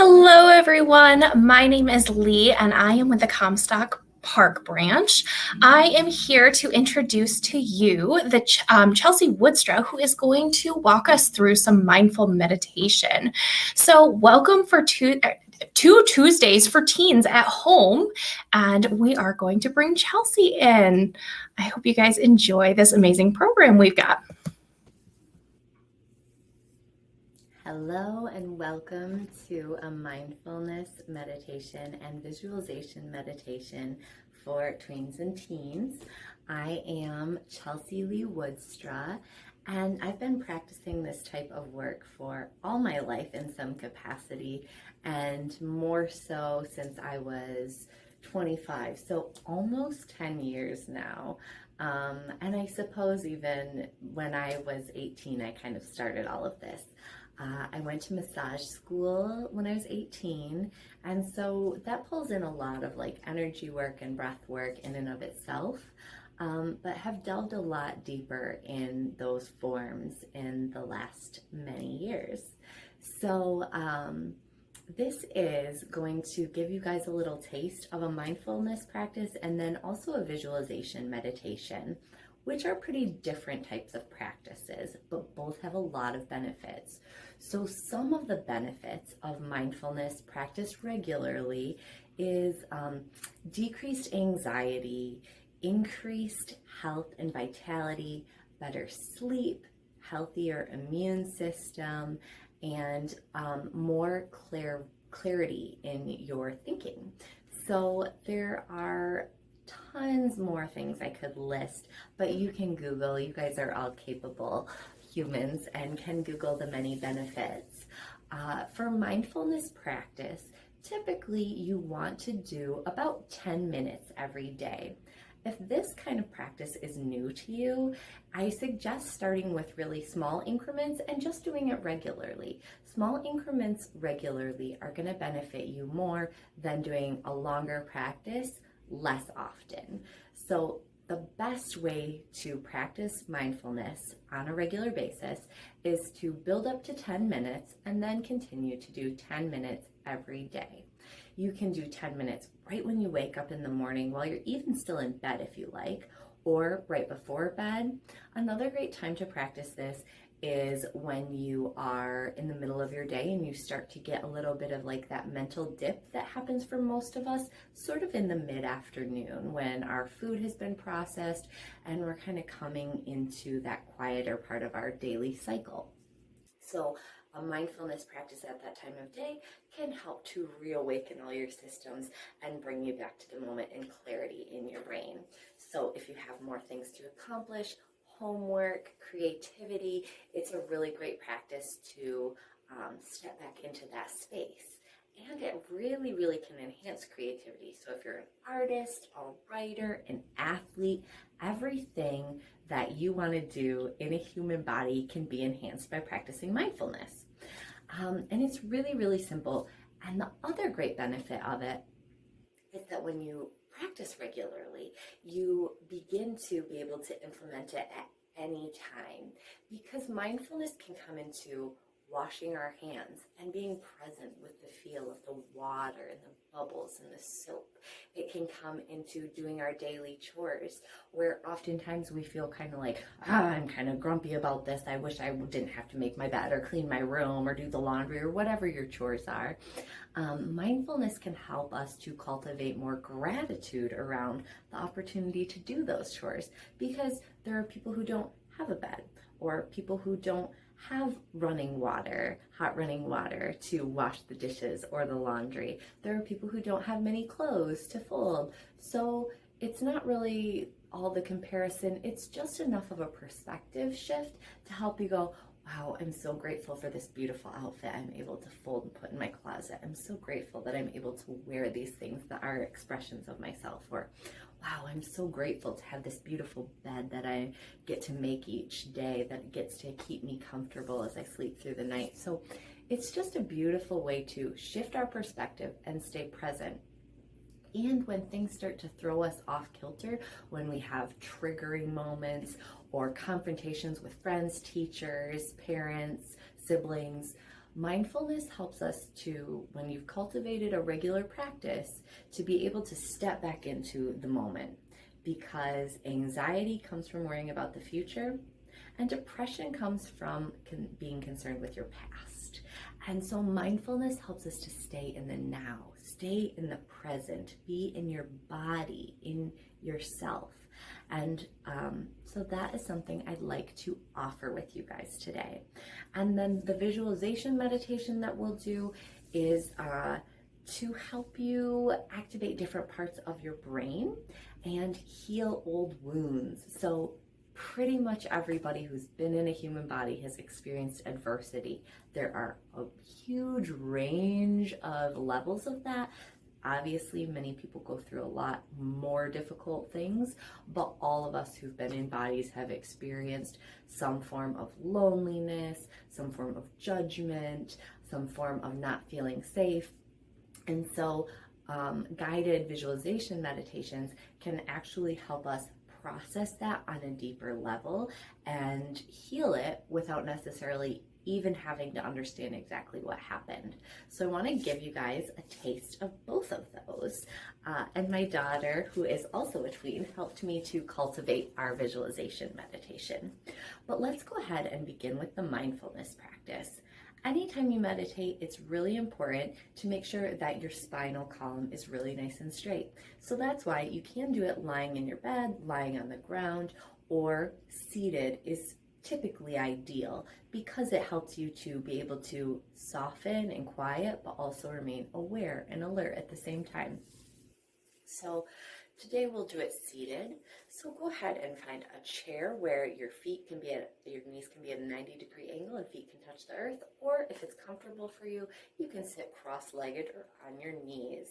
Hello, everyone. My name is Lee, and I am with the Comstock Park branch. I am here to introduce to you the Chelsea Woodstra, who is going to walk us through some mindful meditation. So, welcome for two Tuesdays for teens at home, and we are going to bring Chelsea in. I hope you guys enjoy this amazing program we've got. Hello and welcome to a mindfulness meditation and visualization meditation for tweens and teens. I am Chelsea Lee Woodstra, and I've been practicing this type of work for all my life in some capacity, and more so since I was 25, so almost 10 years now. And I suppose even when I was 18, I kind of started all of this. I went to massage school when I was 18, and so that pulls in a lot of like energy work and breath work in and of itself, but have delved a lot deeper in those forms in the last many years. So this is going to give you guys a little taste of a mindfulness practice and then also a visualization meditation, which are pretty different types of practices, but both have a lot of benefits. So some of the benefits of mindfulness practiced regularly is decreased anxiety, increased health and vitality, better sleep, healthier immune system, and more clarity in your thinking. So there are tons more things I could list, but you can Google. You guys are all capable humans and can Google the many benefits. For mindfulness practice, typically you want to do about 10 minutes every day. If this kind of practice is new to you, I suggest starting with really small increments and just doing it regularly. Small increments regularly are going to benefit you more than doing a longer practice less often. So the best way to practice mindfulness on a regular basis is to build up to 10 minutes and then continue to do 10 minutes every day. You can do 10 minutes right when you wake up in the morning while you're even still in bed if you like, or right before bed. Another great time to practice this is when you are in the middle of your day and you start to get a little bit of like that mental dip that happens for most of us sort of in the mid-afternoon when our food has been processed and we're kind of coming into that quieter part of our daily cycle. So a mindfulness practice at that time of day can help to reawaken all your systems and bring you back to the moment and clarity in your brain. So if you have more things to accomplish, homework, creativity, it's a really great practice to step back into that space. And it really, really can enhance creativity. So if you're an artist, a writer, an athlete, everything that you want to do in a human body can be enhanced by practicing mindfulness. And it's really, really simple. And the other great benefit of it is that when you practice regularly, you begin to be able to implement it at any time, because mindfulness can come into washing our hands and being present with the feel of the water and the bubbles and the soap. It can come into doing our daily chores, where oftentimes we feel kind of like, I'm kind of grumpy about this. I wish I didn't have to make my bed or clean my room or do the laundry or whatever your chores are. Mindfulness can help us to cultivate more gratitude around the opportunity to do those chores, because there are people who don't have a bed, or people who don't have hot running water to wash the dishes or the laundry. There are people who don't have many clothes to fold. So it's not really all the comparison. It's just enough of a perspective shift to help you go, wow, I'm so grateful for this beautiful outfit I'm able to fold and put in my closet. I'm so grateful that I'm able to wear these things that are expressions of myself. Or, wow, I'm so grateful to have this beautiful bed that I get to make each day that gets to keep me comfortable as I sleep through the night. So it's just a beautiful way to shift our perspective and stay present. And when things start to throw us off kilter, when we have triggering moments or confrontations with friends, teachers, parents, siblings, Mindfulness helps us to, when you've cultivated a regular practice, to be able to step back into the moment, because anxiety comes from worrying about the future and depression comes from being concerned with your past. And so mindfulness helps us to stay in the now, stay in the present, be in your body, in yourself. And so that is something I'd like to offer with you guys today. And then the visualization meditation that we'll do is to help you activate different parts of your brain and heal old wounds. So pretty much everybody who's been in a human body has experienced adversity. There are a huge range of levels of that. Obviously, many people go through a lot more difficult things, but all of us who've been in bodies have experienced some form of loneliness, some form of judgment, some form of not feeling safe. And so guided visualization meditations can actually help us process that on a deeper level and heal it without necessarily even having to understand exactly what happened. So I want to give you guys a taste of both of those. And my daughter, who is also a tween, helped me to cultivate our visualization meditation. But let's go ahead and begin with the mindfulness practice. Anytime you meditate, it's really important to make sure that your spinal column is really nice and straight. So that's why you can do it lying in your bed, lying on the ground, or seated is typically ideal because it helps you to be able to soften and quiet, but also remain aware and alert at the same time. So today we'll do it seated. So go ahead and find a chair where your knees can be at a 90-degree angle and feet can touch the earth, or if it's comfortable for you, you can sit cross-legged or on your knees.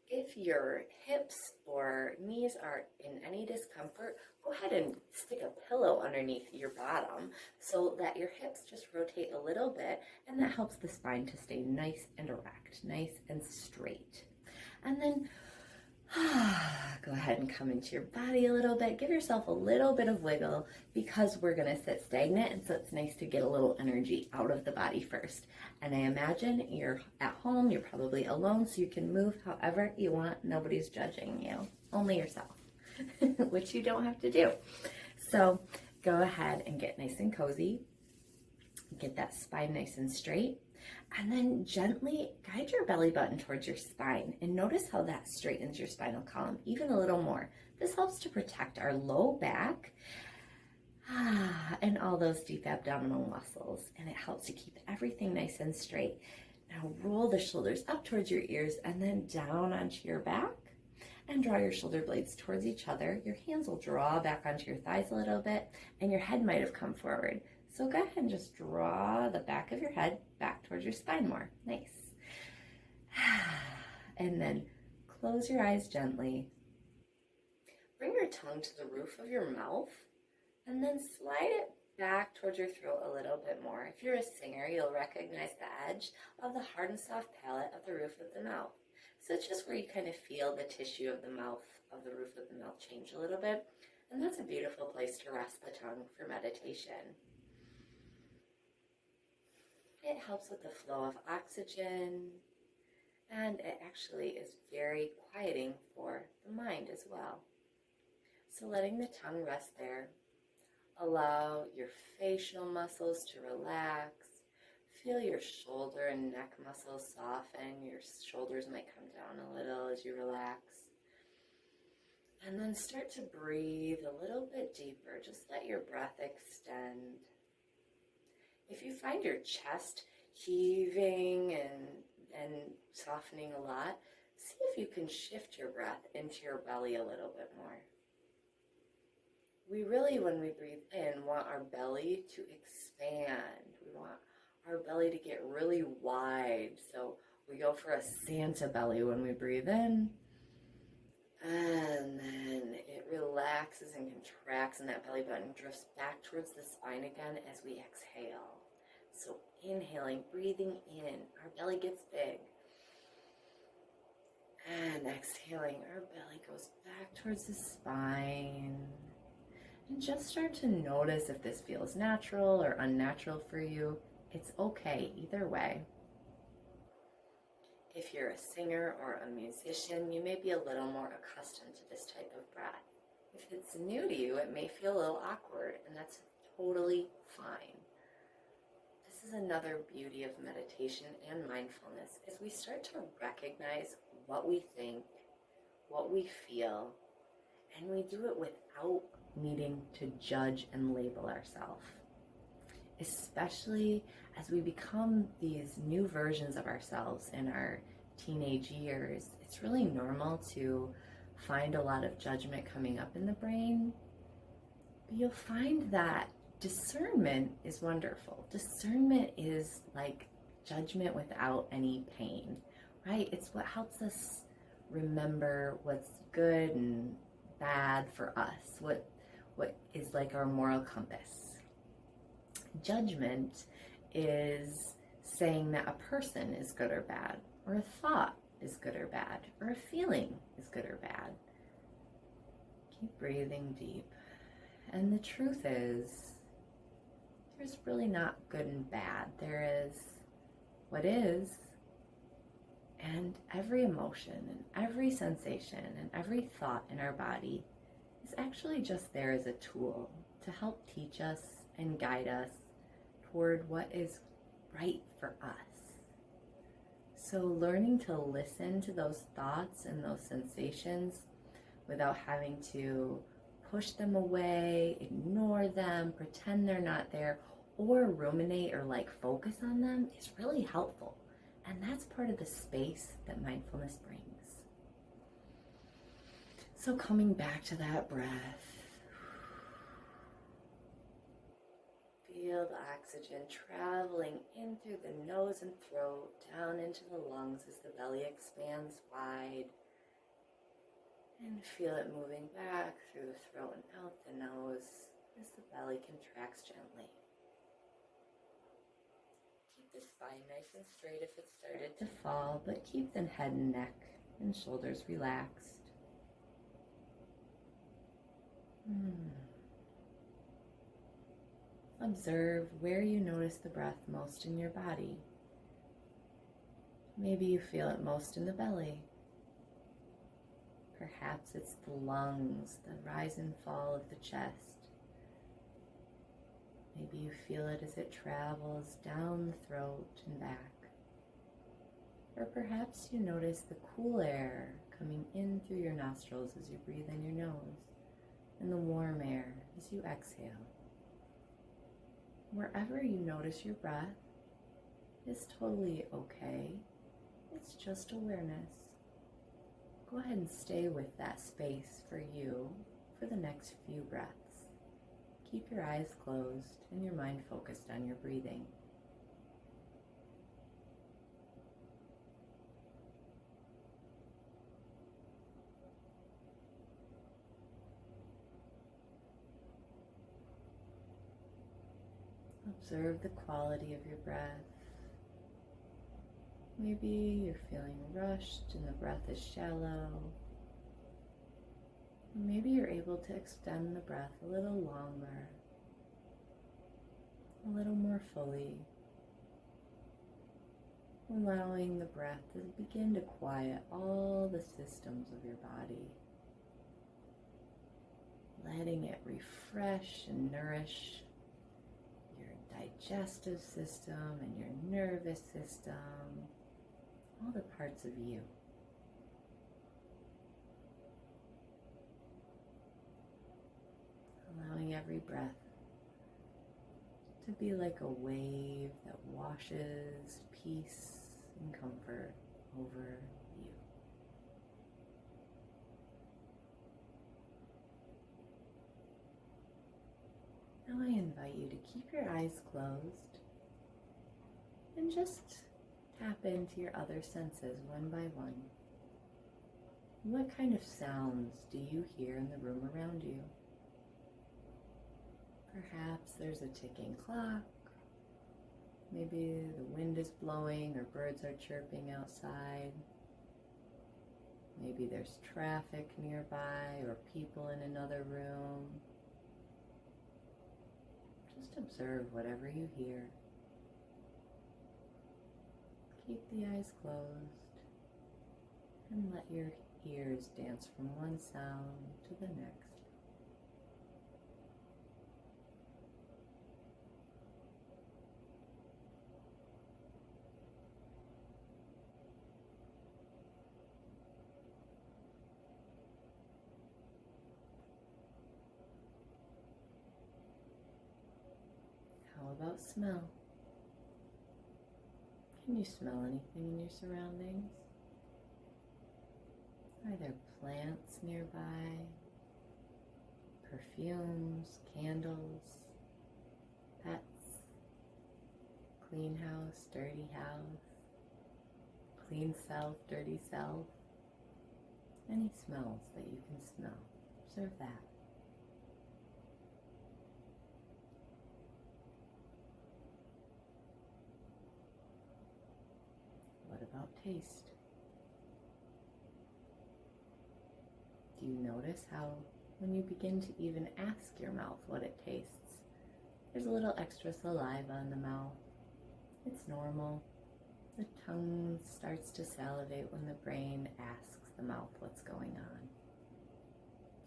If your hips or knees are in any discomfort, go ahead and stick a pillow underneath your bottom so that your hips just rotate a little bit, and that helps the spine to stay nice and erect, nice and straight. And then go ahead and come into your body a little bit. Give yourself a little bit of wiggle because we're going to sit stagnant, and so it's nice to get a little energy out of the body first. And I imagine you're at home, you're probably alone, so you can move however you want. Nobody's judging you, only yourself, which you don't have to do. So go ahead and get nice and cozy. Get that spine nice and straight. And then gently guide your belly button towards your spine and notice how that straightens your spinal column even a little more. This helps to protect our low back and all those deep abdominal muscles, and it helps to keep everything nice and straight. Now roll the shoulders up towards your ears and then down onto your back, and draw your shoulder blades towards each other. Your hands will draw back onto your thighs a little bit, and your head might have come forward. So go ahead and just draw the back of your head back towards your spine more. Nice. And then close your eyes gently. Bring your tongue to the roof of your mouth, and then slide it back towards your throat a little bit more. If you're a singer, you'll recognize the edge of the hard and soft palate of the roof of the mouth. So it's just where you kind of feel the tissue of the mouth, of the roof of the mouth change a little bit. And that's a beautiful place to rest the tongue for meditation. It helps with the flow of oxygen, and it actually is very quieting for the mind as well. So letting the tongue rest there, allow your facial muscles to relax. Feel your shoulder and neck muscles soften. Your shoulders might come down a little as you relax. And then start to breathe a little bit deeper. Just let your breath extend. If you find your chest heaving and softening a lot, see if you can shift your breath into your belly a little bit more. We really, when we breathe in, want our belly to expand. We want our belly to get really wide. So we go for a Santa belly when we breathe in. And then it relaxes and contracts, and that belly button drifts back towards the spine again as we exhale. So inhaling, breathing in, our belly gets big. And exhaling, our belly goes back towards the spine. And just start to notice if this feels natural or unnatural for you. It's okay either way. If you're a singer or a musician, you may be a little more accustomed to this type of breath. If it's new to you, it may feel a little awkward, and that's totally fine. This is another beauty of meditation and mindfulness, is we start to recognize what we think, what we feel, and we do it without needing to judge and label ourselves. Especially as we become these new versions of ourselves in our teenage years, it's really normal to find a lot of judgment coming up in the brain. But you'll find that discernment is wonderful. Discernment is like judgment without any pain, right? It's what helps us remember what's good and bad for us, what is like our moral compass. Judgment is saying that a person is good or bad, or a thought is good or bad, or a feeling is good or bad. Keep breathing deep. And the truth is, there's really not good and bad. There is what is, and every emotion and every sensation and every thought in our body is actually just there as a tool to help teach us and guide us toward what is right for us. So learning to listen to those thoughts and those sensations without having to push them away, ignore them, pretend they're not there, or ruminate or focus on them is really helpful. And that's part of the space that mindfulness brings. So coming back to that breath, feel the oxygen traveling in through the nose and throat, down into the lungs as the belly expands wide. And feel it moving back through the throat and out the nose as the belly contracts gently. Keep the spine nice and straight if it started to fall, but keep the head and neck and shoulders relaxed. Observe where you notice the breath most in your body. Maybe you feel it most in the belly. Perhaps it's the lungs, the rise and fall of the chest. Maybe you feel it as it travels down the throat and back. Or perhaps you notice the cool air coming in through your nostrils as you breathe in your nose, and the warm air as you exhale. Wherever you notice your breath is totally okay. It's just awareness. Go ahead and stay with that space for you for the next few breaths. Keep your eyes closed and your mind focused on your breathing. Observe the quality of your breath. Maybe you're feeling rushed and the breath is shallow. Maybe you're able to extend the breath a little longer, a little more fully, allowing the breath to begin to quiet all the systems of your body, letting it refresh and nourish digestive system and your nervous system, all the parts of you. Allowing every breath to be like a wave that washes peace and comfort over you. Now I invite you to keep your eyes closed and just tap into your other senses one by one. What kind of sounds do you hear in the room around you? Perhaps there's a ticking clock. Maybe the wind is blowing or birds are chirping outside. Maybe there's traffic nearby or people in another room. Just observe whatever you hear. Keep the eyes closed and let your ears dance from one sound to the next. How about smell? Can you smell anything in your surroundings? Are there plants nearby? Perfumes, candles, pets, clean house, dirty house, clean self, dirty self? Any smells that you can smell, observe that. What about taste? Do you notice how when you begin to even ask your mouth what it tastes, there's a little extra saliva in the mouth? It's normal. The tongue starts to salivate when the brain asks the mouth what's going on.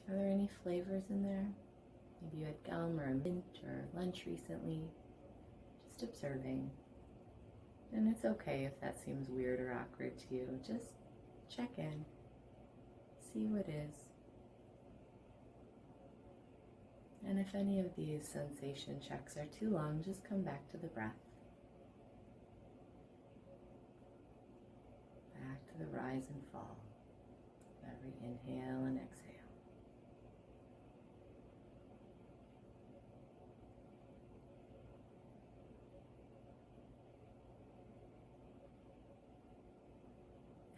Are there any flavors in there? Maybe you had gum or a mint or lunch recently. Just observing. And it's okay if that seems weird or awkward to you. Just check in. See what is. And if any of these sensation checks are too long, just come back to the breath. Back to the rise and fall. Every inhale and exhale.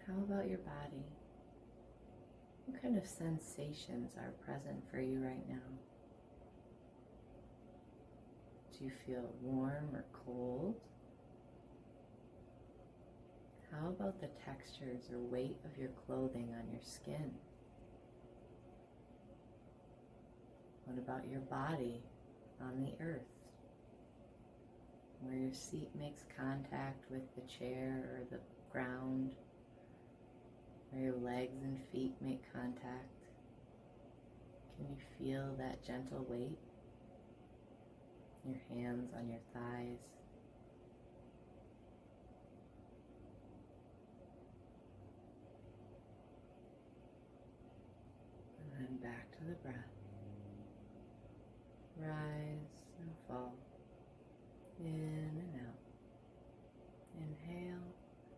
How about your body? What kind of sensations are present for you right now? Do you feel warm or cold? How about the textures or weight of your clothing on your skin? What about your body on the earth? Where your seat makes contact with the chair or the ground? Where your legs and feet make contact? Can you feel that gentle weight? Your hands on your thighs. And then back to the breath. Rise and fall. In and out. Inhale,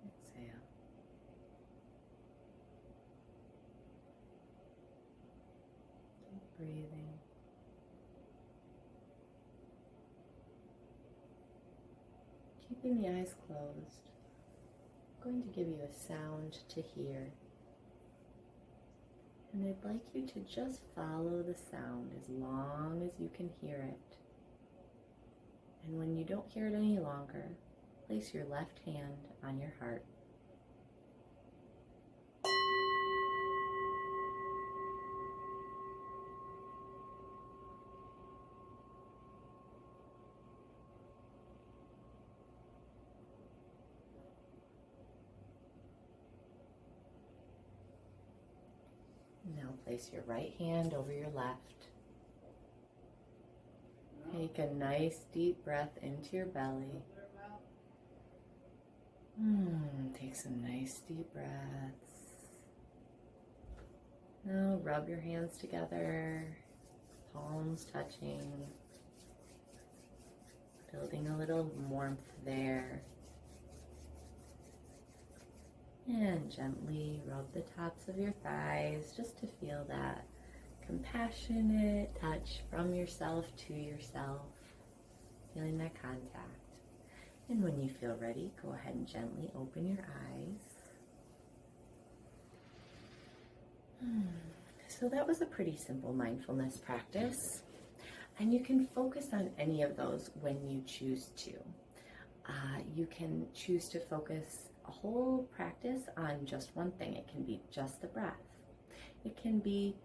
exhale. Keep breathing. Keeping the eyes closed, I'm going to give you a sound to hear. And I'd like you to just follow the sound as long as you can hear it. And when you don't hear it any longer, place your left hand on your heart. Now place your right hand over your left. Take a nice deep breath into your belly. Take some nice deep breaths. Now rub your hands together, palms touching, building a little warmth there. And gently rub the tops of your thighs just to feel that compassionate touch from yourself to yourself, feeling that contact. And when you feel ready, go ahead and gently open your eyes. So that was a pretty simple mindfulness practice. And you can focus on any of those when you choose to. You can choose to focus a whole practice on just one thing. It can be just the breath. It can be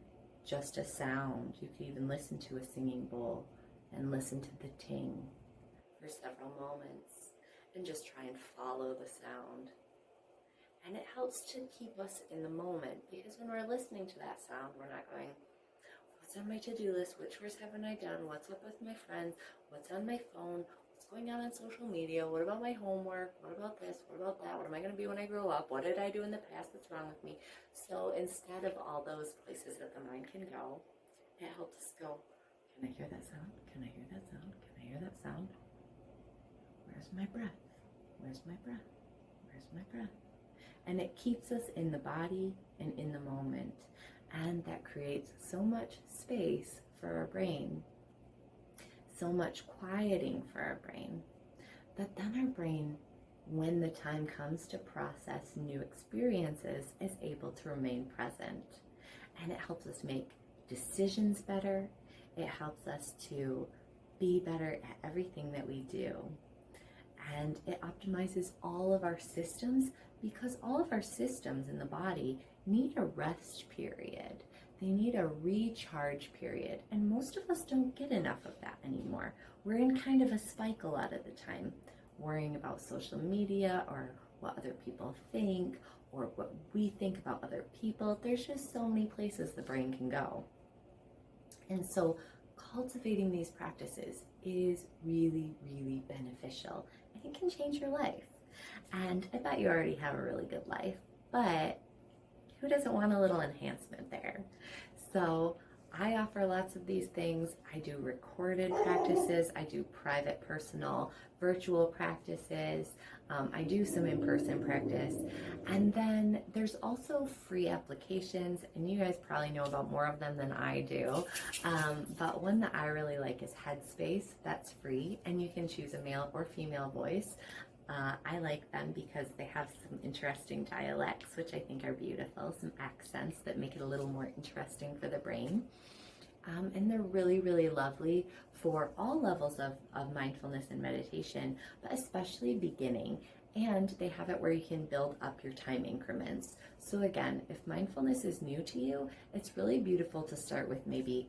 just a sound. You could even listen to a singing bowl and listen to the ting for several moments. and just try and follow the sound. And it helps to keep us in the moment, because when we're listening to that sound, we're not going, what's on my to-do list? Which chores haven't I done? What's up with my friends? What's on my phone? What's going on social media? What about my homework? What about this? What about that? What am I going to be when I grow up? What did I do in the past that's wrong with me? So instead of all those places that the mind can go, it helps us go, can I hear that sound? Can I hear that sound? Can I hear that sound? Where's my breath? Where's my breath? Where's my breath? And it keeps us in the body and in the moment. And that creates so much space for our brain, so much quieting for our brain, that then our brain, when the time comes to process new experiences, is able to remain present. And it helps us make decisions better. It helps us to be better at everything that we do. And it optimizes all of our systems, because all of our systems in the body need a rest period. They need a recharge period. And most of us don't get enough of that anymore. We're in kind of a spike a lot of the time, worrying about social media or what other people think or what we think about other people. There's just so many places the brain can go. And so cultivating these practices is really, really beneficial. It can change your life. And I bet you already have a really good life, but who doesn't want a little enhancement there? So I offer lots of these things. I do recorded practices. I do private, personal, virtual practices. I do some in-person practice. And then there's also free applications, and you guys probably know about more of them than I do. But one that I really like is Headspace. That's free, and you can choose a male or female voice. I like them because they have some interesting dialects, which I think are beautiful, some accents that make it a little more interesting for the brain. And they're really, really lovely for all levels of mindfulness and meditation, but especially beginning. And they have it where you can build up your time increments. So again, if mindfulness is new to you, it's really beautiful to start with maybe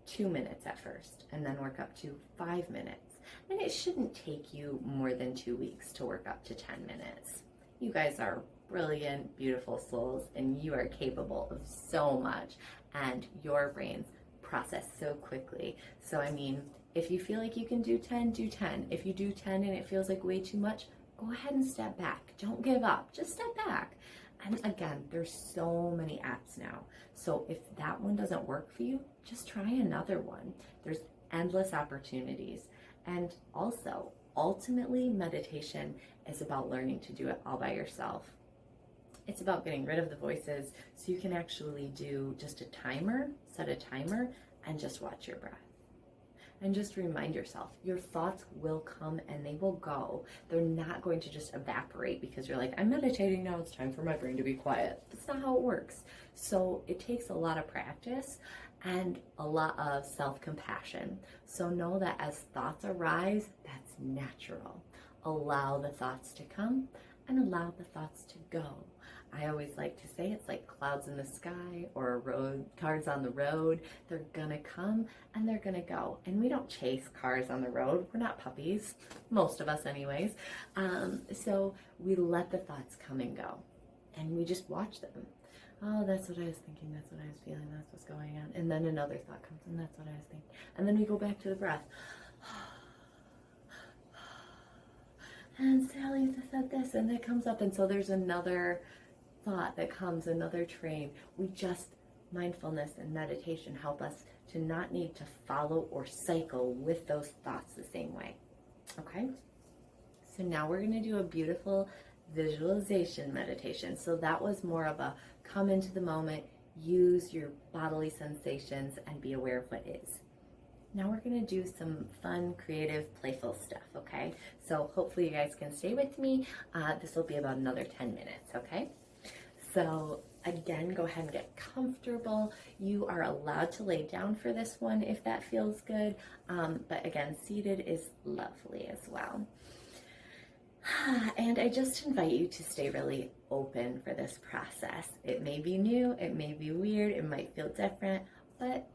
2 minutes at first, and then work up to 5 minutes. And it shouldn't take you more than 2 weeks to work up to 10 minutes. You guys are brilliant, beautiful souls, and you are capable of so much, and your brains process so quickly. So I mean, if you feel like you can do 10, do 10. If you do 10 and it feels like way too much, go ahead and step back. Don't give up, just step back. And again, there's so many apps now. So if that one doesn't work for you, just try another one. There's endless opportunities. And also, ultimately, meditation is about learning to do it all by yourself. It's about getting rid of the voices so you can actually do just a timer, set a timer, and just watch your breath. And just remind yourself, your thoughts will come and they will go. They're not going to just evaporate because you're like, I'm meditating now, it's time for my brain to be quiet. That's not how it works. So it takes a lot of practice and a lot of self-compassion. So know that as thoughts arise, that's natural. Allow the thoughts to come and allow the thoughts to go. I always like to say it's like clouds in the sky or cars on the road. They're gonna come and they're gonna go. And we don't chase cars on the road. We're not puppies, most of us anyways. So we let the thoughts come and go and we just watch them. Oh, that's what I was thinking, that's what I was feeling, that's what's going on. And then another thought comes and that's what I was thinking. And then we go back to the breath. And Sally said this, and it comes up. And so there's another thought that comes, another train. Mindfulness and meditation help us to not need to follow or cycle with those thoughts the same way. Okay? So now we're going to do a beautiful visualization meditation. So that was more of a come into the moment, use your bodily sensations, and be aware of what is. Now we're going to do some fun, creative, playful stuff, okay? So hopefully you guys can stay with me. This will be about another 10 minutes, okay? So again, go ahead and get comfortable. You are allowed to lay down for this one if that feels good. But again, seated is lovely as well. And I just invite you to stay really open for this process. It may be new, it may be weird, it might feel different, but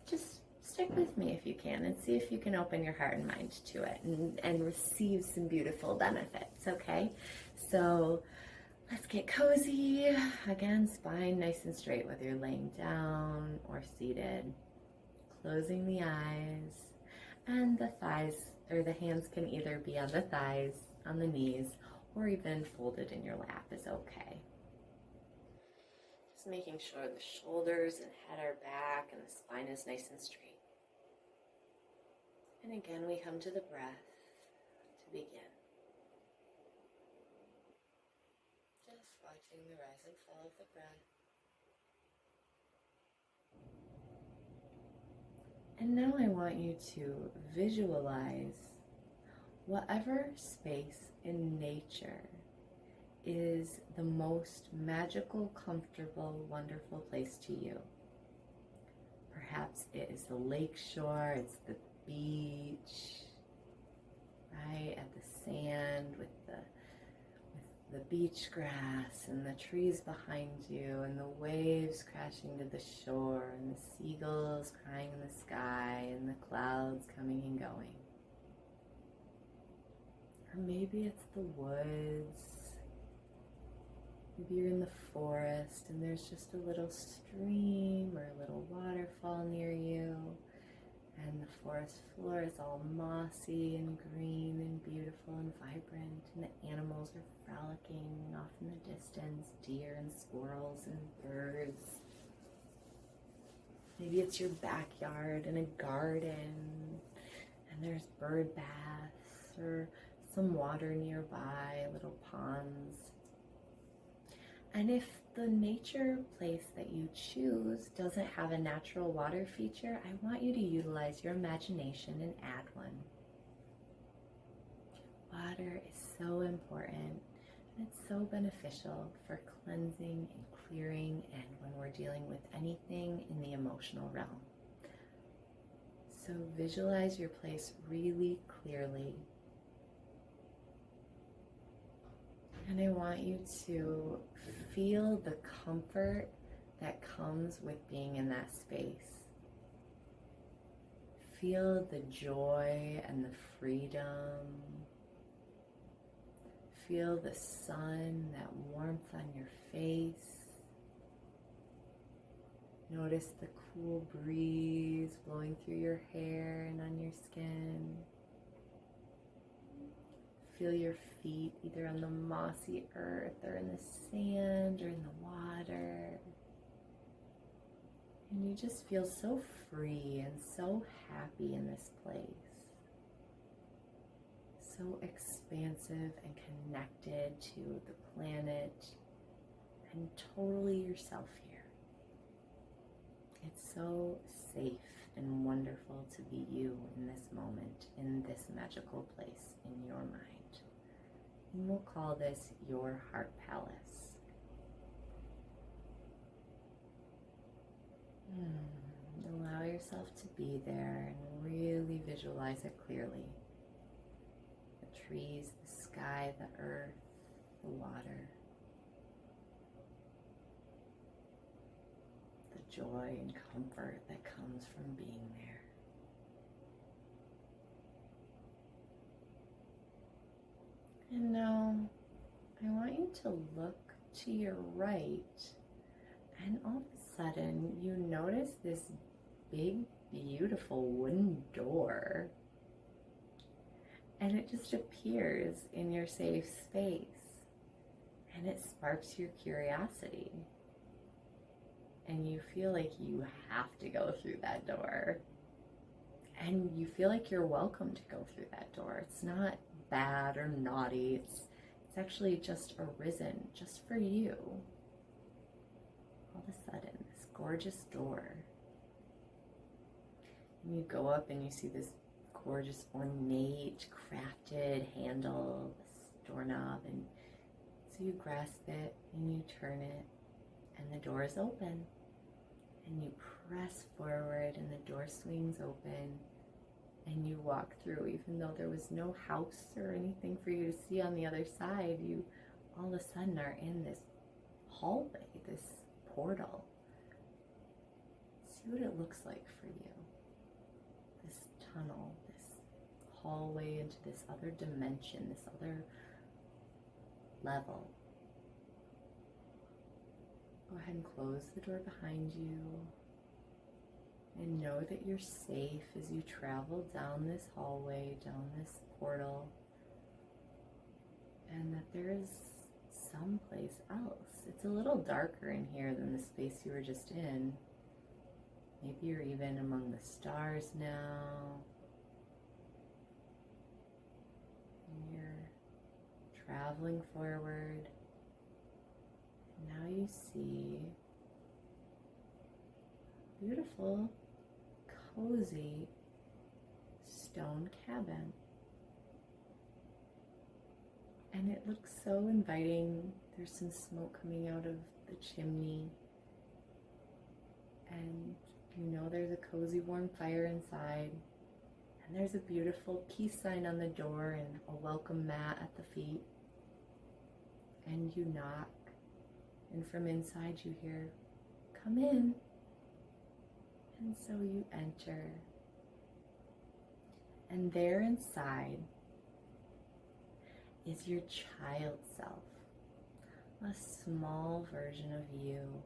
just stick with me if you can and see if you can open your heart and mind to it and receive some beautiful benefits, okay? So let's get cozy. Again, spine nice and straight, whether you're laying down or seated. Closing the eyes, and the thighs or the hands can either be on the thighs, on the knees, or even folded in your lap is okay. Just making sure the shoulders and head are back and the spine is nice and straight. And again, we come to the breath to begin. Just watching the rise and fall of the breath. And now I want you to visualize whatever space in nature is the most magical, comfortable, wonderful place to you. Perhaps it is the lake shore, it's the beach, right at the sand with the beach grass and the trees behind you and the waves crashing to the shore and the seagulls crying in the sky and the clouds coming and going. Or maybe it's the woods. Maybe you're in the forest and there's just a little stream or a little waterfall near you, and the forest floor is all mossy and green and beautiful and vibrant, and the animals are frolicking off in the distance, deer and squirrels and birds. Maybe it's your backyard and a garden, and there's bird baths or some water nearby, little ponds. And if the nature place that you choose doesn't have a natural water feature, I want you to utilize your imagination and add one. Water is so important, and it's so beneficial for cleansing and clearing, and when we're dealing with anything in the emotional realm. So visualize your place really clearly. And I want you to feel the comfort that comes with being in that space. Feel the joy and the freedom. Feel the sun, that warmth on your face. Notice the cool breeze blowing through your hair and on your skin. Feel your feet either on the mossy earth or in the sand or in the water. And you just feel so free and so happy in this place. So expansive and connected to the planet and totally yourself here. It's so safe and wonderful to be you in this moment, in this magical place in your mind. And we'll call this your heart palace. Allow yourself to be there and really visualize it clearly. The trees, the sky, the earth, the water. The joy and comfort that comes from being there. And now I want you to look to your right, and all of a sudden you notice this big, beautiful wooden door, and it just appears in your safe space, and it sparks your curiosity, and you feel like you have to go through that door, and you feel like you're welcome to go through that door. It's not bad or naughty. It's actually just arisen just for you. All of a sudden, this gorgeous door. And you go up and you see this gorgeous, ornate, crafted handle, this doorknob, and so you grasp it and you turn it, and the door is open. And you press forward and the door swings open. And you walk through, even though there was no house or anything for you to see on the other side, you all of a sudden are in this hallway, this portal. See what it looks like for you. tunnel, this hallway into this other dimension, this other level. Go ahead and close the door behind you and know that you're safe as you travel down this hallway, down this portal, and that there is someplace else. It's a little darker in here than the space you were just in. Maybe you're even among the stars now. And you're traveling forward. And now you see a beautiful, cozy stone cabin. And it looks so inviting. There's some smoke coming out of the chimney. And you know there's a cozy warm fire inside. And there's a beautiful peace sign on the door and a welcome mat at the feet. And you knock. And from inside you hear, "Come in." And so you enter. And there inside is your child self, a small version of you,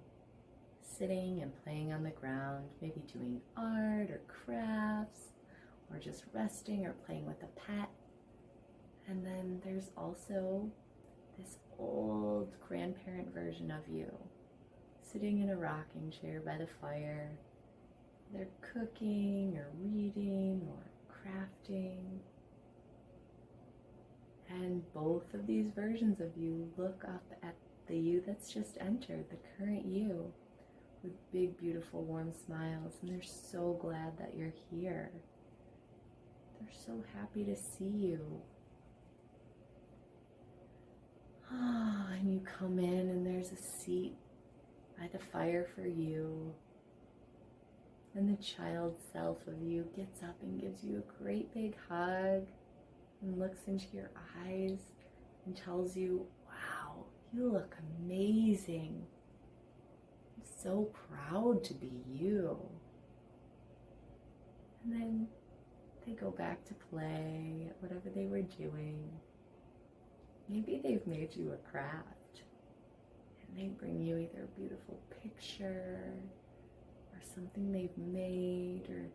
sitting and playing on the ground, maybe doing art or crafts, or just resting or playing with a pet. And then there's also this old grandparent version of you, sitting in a rocking chair by the fire. They're cooking or reading or crafting. And both of these versions of you look up at the you that's just entered, the current you, with big, beautiful, warm smiles. And they're so glad that you're here. They're so happy to see you. And you come in and there's a seat by the fire for you. And the child self of you gets up and gives you a great big hug and looks into your eyes and tells you, "Wow, you look amazing. I'm so proud to be you." And then they go back to play, whatever they were doing. Maybe they've made you a craft and they bring you either a beautiful picture or something they've made, or if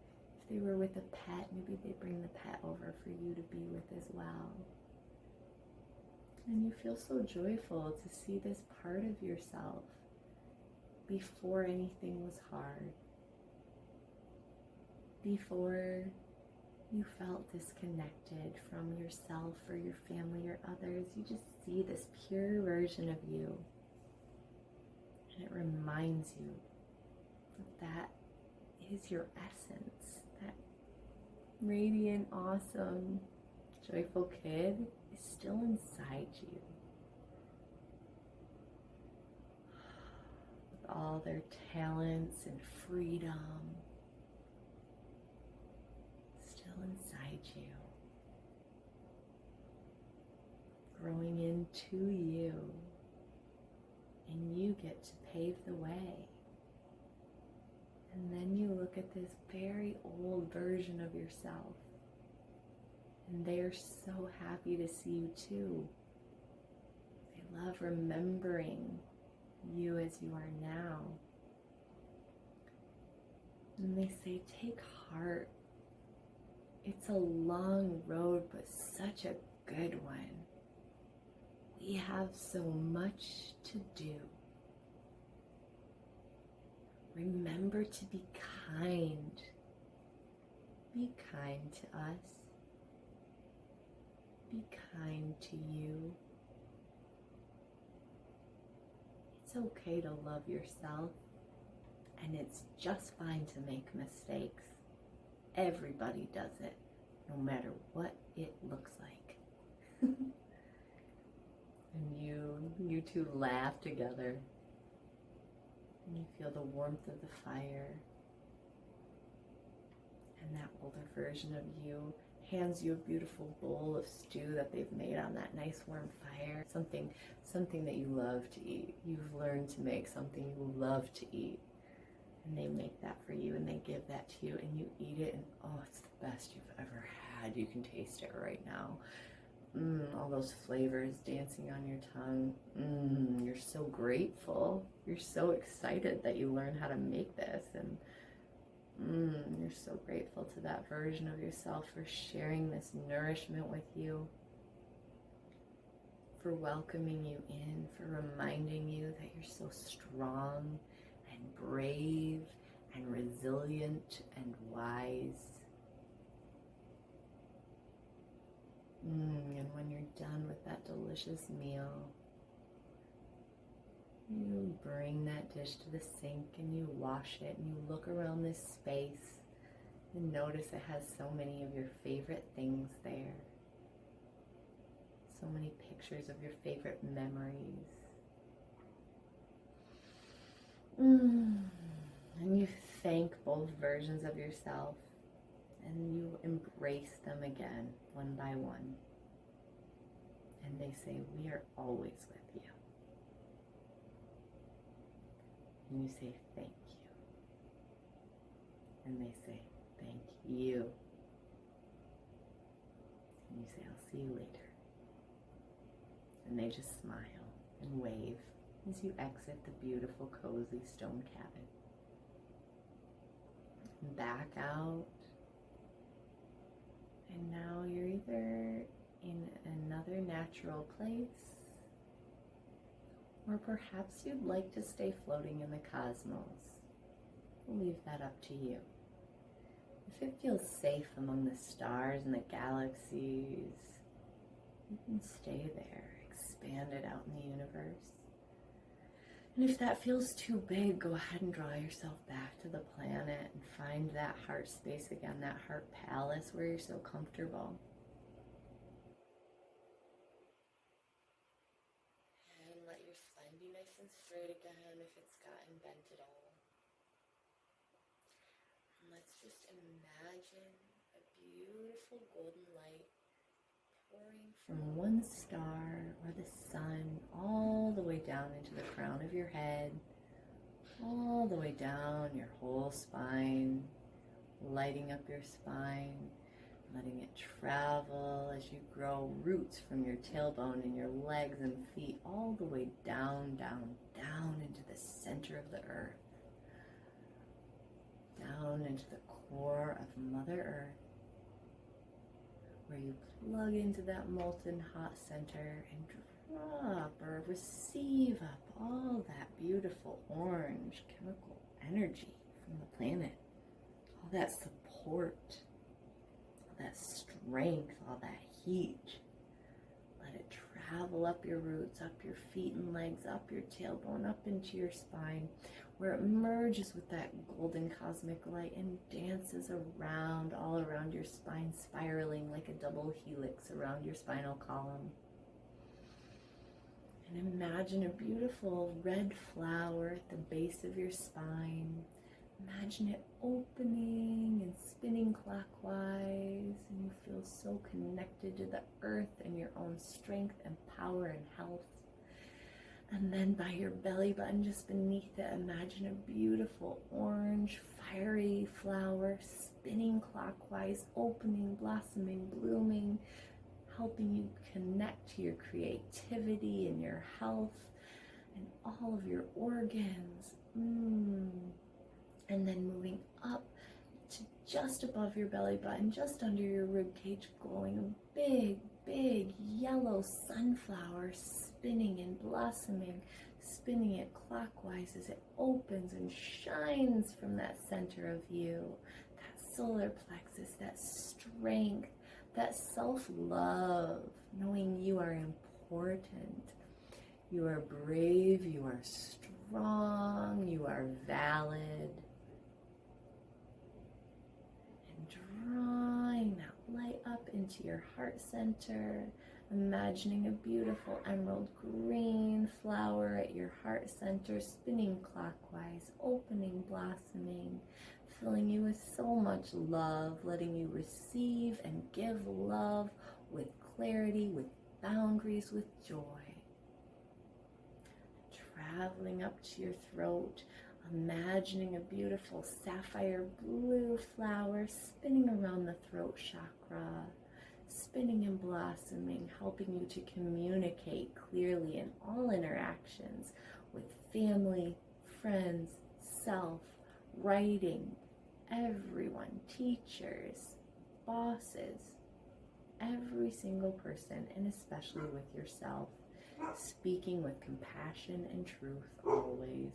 they were with a pet, maybe they bring the pet over for you to be with as well. And you feel so joyful to see this part of yourself before anything was hard, before you felt disconnected from yourself or your family or others. You just see this pure version of you, and it reminds you that is your essence. That radiant, awesome, joyful kid is still inside you, with all their talents and freedom still inside you, growing into you, and you get to pave the way. And then you look at this very old version of yourself, and they are so happy to see you too. They love remembering you as you are now. And they say, "Take heart. It's a long road, but such a good one. We have so much to do. Remember to be kind. Be kind to us. Be kind to you. It's okay to love yourself, and it's just fine to make mistakes. Everybody does it, no matter what it looks like." And you two laugh together. And you feel the warmth of the fire. And that older version of you hands you a beautiful bowl of stew that they've made on that nice warm fire. Something that you love to eat. You've learned to make something you love to eat. and they make that for you and they give that to you and you eat it, and oh, it's the best you've ever had. You can taste it right now. All those flavors dancing on your tongue. You're so grateful. You're so excited that you learned how to make this, and you're so grateful to that version of yourself for sharing this nourishment with you, for welcoming you in, for reminding you that you're so strong and brave and resilient and wise. And when you're done with that delicious meal, you bring that dish to the sink and you wash it, and you look around this space and notice it has so many of your favorite things there. So many pictures of your favorite memories. And you thank both versions of yourself, and you embrace them again, one by one. And they say, we are always with you. And you say, thank you. And they say, thank you. And you say, I'll see you later. And they just smile and wave as you exit the beautiful, cozy stone cabin. And back out. And now you're either in another natural place, or perhaps you'd like to stay floating in the cosmos. We'll leave that up to you. If it feels safe among the stars and the galaxies, you can stay there, expand it out in the universe. And if that feels too big, go ahead and draw yourself back to the planet and find that heart space again, that heart palace where you're so comfortable. And let your spine be nice and straight again if it's gotten bent at all. And let's just imagine a beautiful golden light pouring from one star or the sun all the way down into the crown of your head, all the way down your whole spine, lighting up your spine, letting it travel as you grow roots from your tailbone and your legs and feet all the way down, down, down into the center of the earth, down into the core of Mother Earth, where you plug into that molten hot center and drop or receive up all that beautiful orange chemical energy from the planet, all that support, all that strength, all that heat. Let it travel up your roots, up your feet and legs, up your tailbone, up into your spine, where it merges with that golden cosmic light and dances around, all around your spine, spiraling like a double helix around your spinal column. And imagine a beautiful red flower at the base of your spine. Imagine it opening and spinning clockwise, and you feel so connected to the earth and your own strength and power and health. And then by your belly button, just beneath it, imagine a beautiful orange, fiery flower spinning clockwise, opening, blossoming, blooming, helping you connect to your creativity and your health and all of your organs. And then moving up to just above your belly button, just under your rib cage, glowing a big, big yellow sunflower spinning and blossoming, spinning it clockwise as it opens and shines from that center of you, that solar plexus, that strength, that self-love, knowing you are important, you are brave, you are strong, you are valid. And drawing that light up into your heart center, imagining a beautiful emerald green flower at your heart center, spinning clockwise, opening, blossoming, filling you with so much love, letting you receive and give love with clarity, with boundaries, with joy. Traveling up to your throat, Imagining a beautiful sapphire blue flower spinning around the throat chakra, spinning and blossoming, helping you to communicate clearly in all interactions with family, friends, self, writing, everyone, teachers, bosses, every single person, and especially with yourself, speaking with compassion and truth always.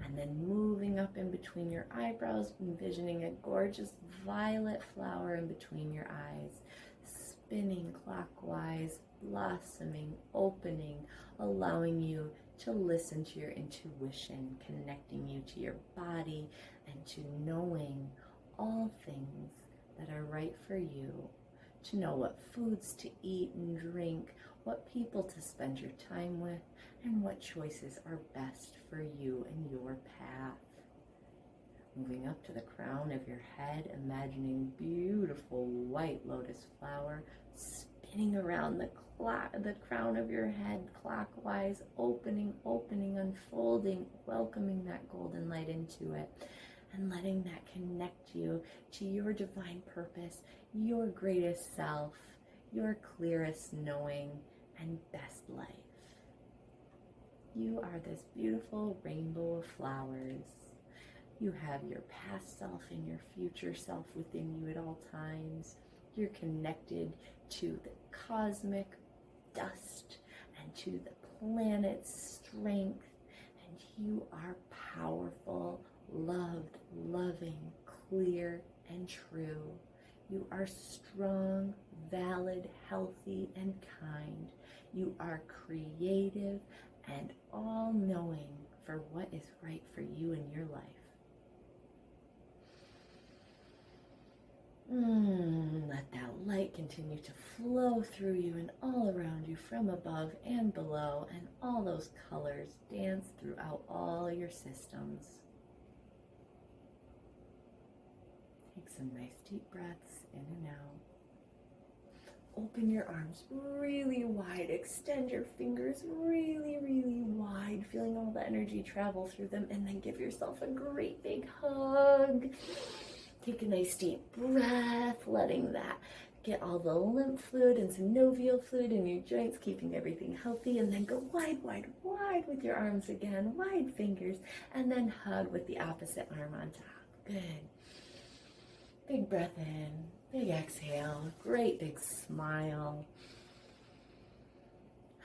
And then moving up in between your eyebrows, envisioning a gorgeous violet flower in between your eyes, spinning clockwise, blossoming, opening, allowing you to listen to your intuition, connecting you to your body and to knowing all things that are right for you, to know what foods to eat and drink, what people to spend your time with, and what choices are best for you and your path. Moving up to the crown of your head, imagining beautiful white lotus flower spinning around the crown of your head clockwise, opening, unfolding, welcoming that golden light into it, and letting that connect you to your divine purpose, your greatest self, your clearest knowing, and best life. You are this beautiful rainbow of flowers. You have your past self and your future self within you at all times. You're connected to the cosmic dust and to the planet's strength, and you are powerful, loved, loving, clear, and true. You are strong, valid, healthy, and kind. You are creative and all-knowing for what is right for you in your life. Let that light continue to flow through you and all around you from above and below, and all those colors dance throughout all your systems. Take some nice deep breaths in and out. Open your arms really wide. Extend your fingers really, really wide, feeling all the energy travel through them, and then give yourself a great big hug. Take a nice deep breath, letting that get all the lymph fluid and synovial fluid in your joints, keeping everything healthy, and then go wide, wide, wide with your arms again, wide fingers, and then hug with the opposite arm on top. Good. Big breath in, big exhale, great big smile.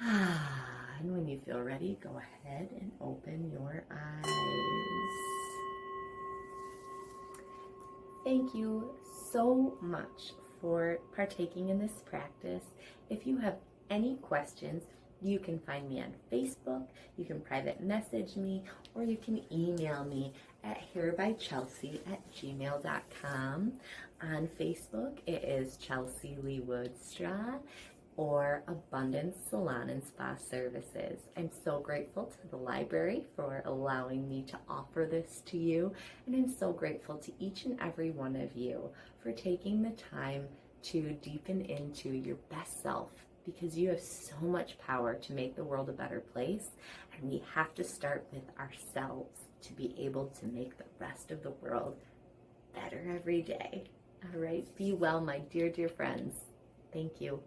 And when you feel ready, go ahead and open your eyes. Thank you so much for partaking in this practice. If you have any questions, you can find me on Facebook, you can private message me, or you can email me at hairbychelsea@gmail.com. On Facebook, it is Chelsea Lee Woodstra, or Abundance Salon and Spa Services. I'm so grateful to the library for allowing me to offer this to you, and I'm so grateful to each and every one of you for taking the time to deepen into your best self, because you have so much power to make the world a better place, and we have to start with ourselves to be able to make the rest of the world better every day. All right, be well, my dear, dear friends. Thank you.